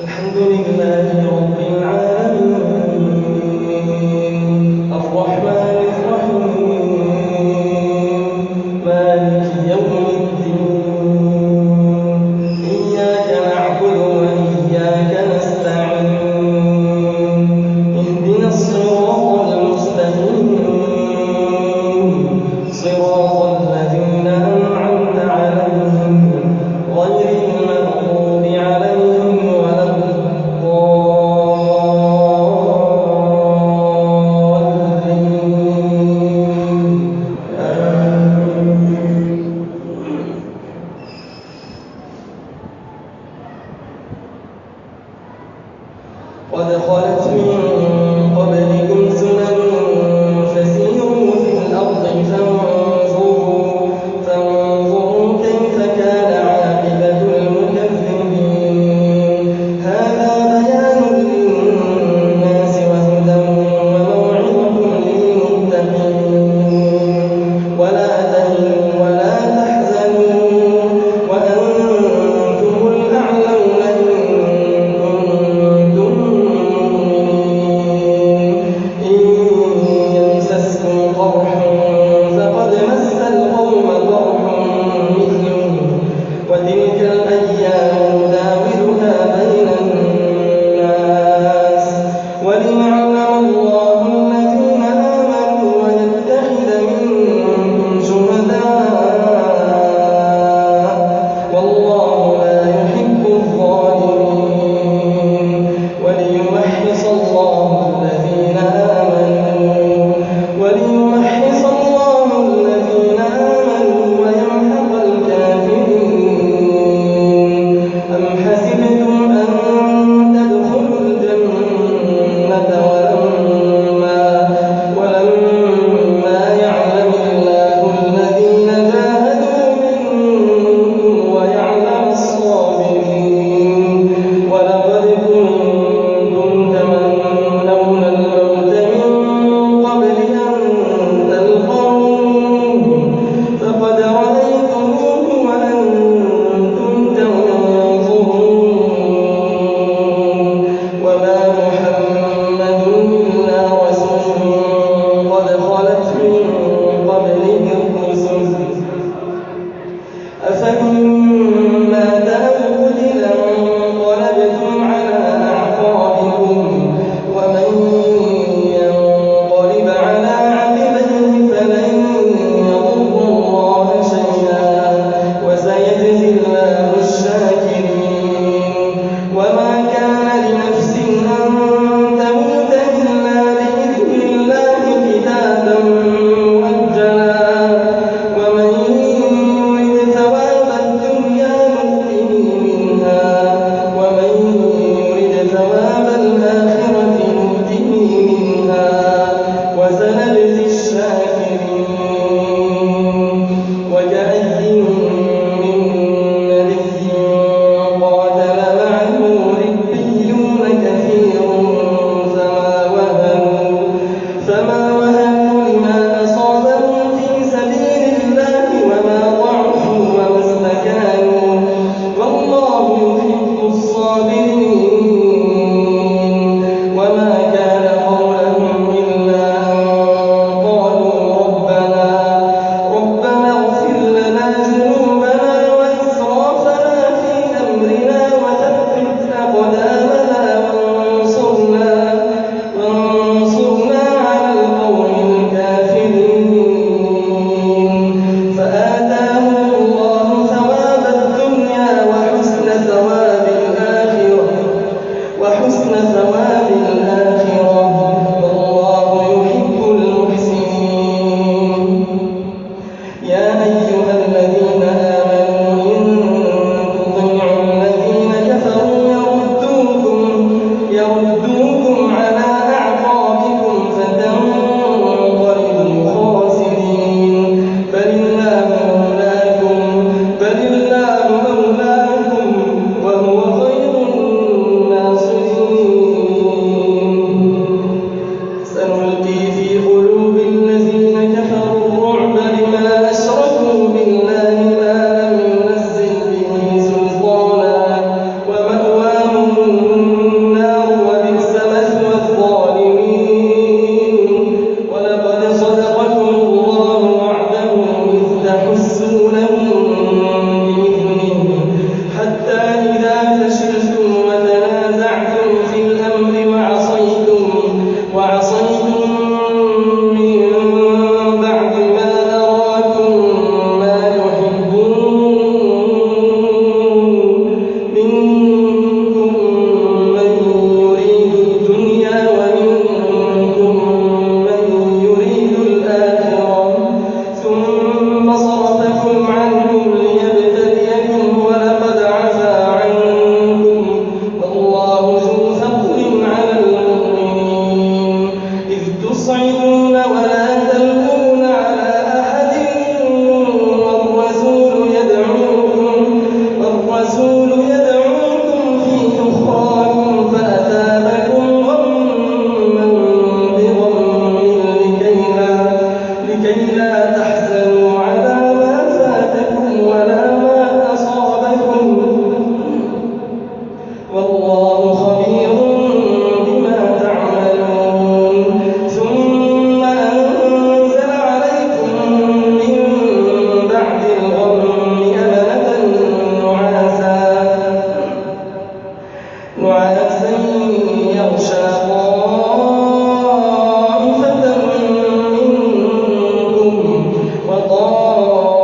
الحمد لله رب العالمين الرحمن الرحيم مالك يوم الدين إياك نعبد وإياك نستعين اهدنا الصراط المستقيم صراط الذين أنعمت عليهم غير المغضوب عليهم ولا الضالين آمين. قد خلت من قبلكم سنن فسيروا في الأرض فانظروا كيف كان عاقبة المكذبين هذا بيان للناس وهدى وموعظة للمتقين ولا تهنوا ولا تحزنوا وأنتم الأعلون إن كنتم مؤمنين الرسول يدعوكم في أخراكم فأثابكم غما بغم لكي لا تحزنوا على ما فاتكم ولا ما أصابكم والله خبير بما تعملون ثم أنزل عليكم من بعد الغم أمنة نعاسا يغشى طائفة منكم وطائفة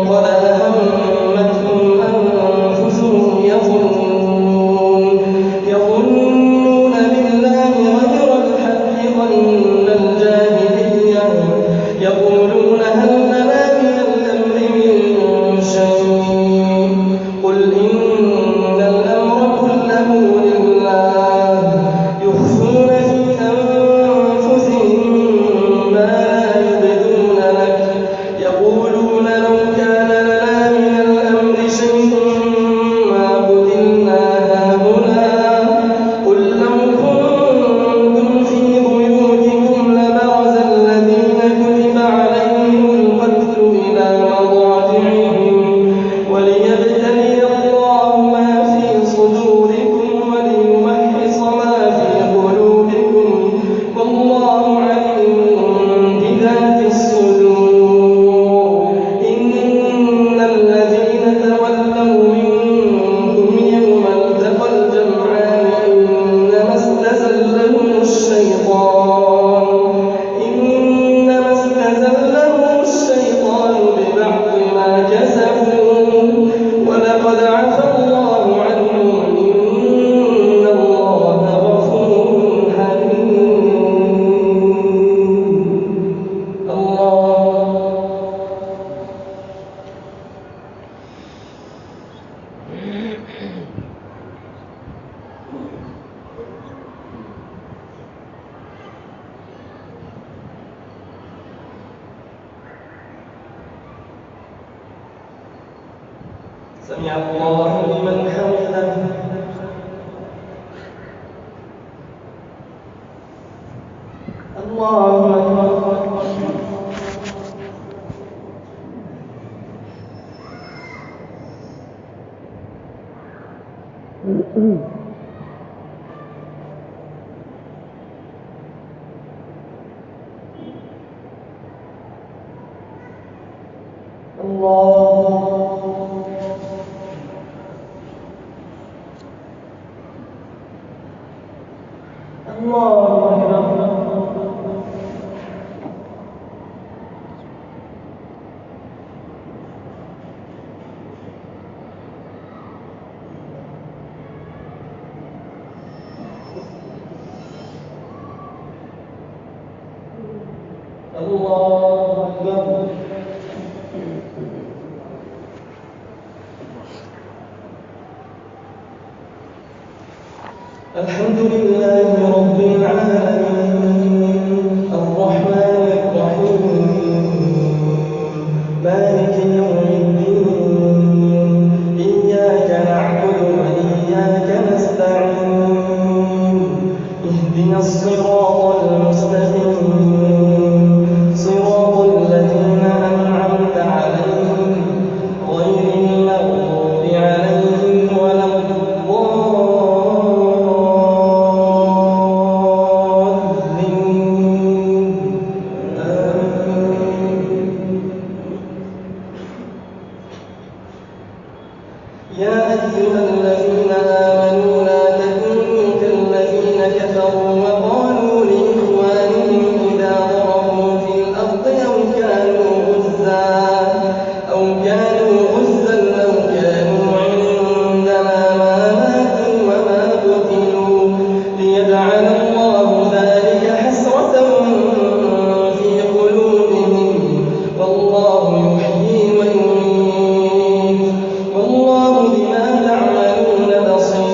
قد أهمتهم أنفسهم يظنون بالله غير الحق ظن الجاهلية يقولون هل لنا من الأمر من شيء قل إن الأمر كله لله يخفون في أنفسهم ما لا يبدون لك يقولون لو كان لنا من الأمر شيء ما قتلنا هاهنا قل لو كنتم في بيوتكم لبرز الذين كتب عليهم القتل إلى مضاجعهم وليبتلي الله ما في صدوركم وليمحص ما في قلوبكم والله عليم بذات الصدور إن الذين تولوا منكم يوم التقى الجمعان إنما استزلهم الشيطان ببعض ما كسبوا ولقد عفا الله عنهم إن الله غفور حليم الله سمع الله لمن حمده الله أكبر الحمد لله رب العالمين الرحمن الرحيم مالك يوم الدين إياك نعبد وإياك نستعين اهدنا الصراط المستقيم صراط الذين أنعمت عليهم غير المغضوب عليهم ولا يا أيها الذين آمنوا لا تكونوا كالذين كفروا وقالوا لإخوانهم إذا ضربوا في الأرض أو كانوا غزا لو كانوا عندنا ما ماتوا وما قتلوا ليجعل الله ذلك حسرة في قلوبهم والله يحيي ويميت والله بما تعملون بصير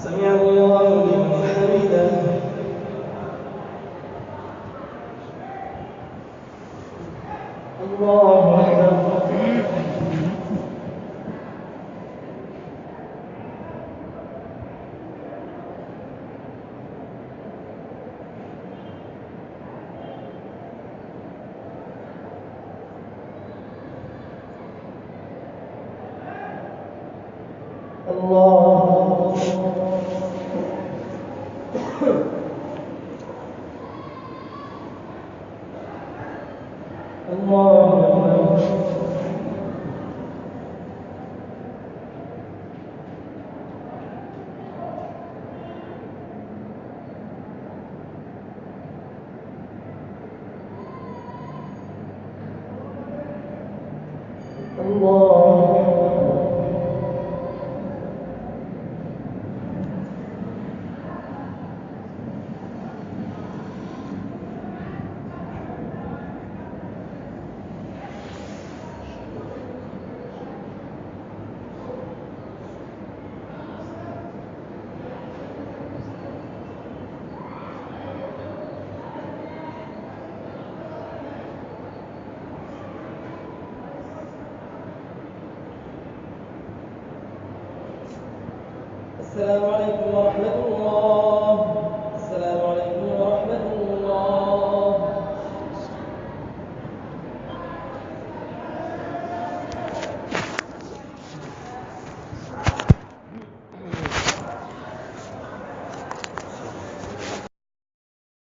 سمع الله لمن حمده. الله أكبر. الله السلام عليكم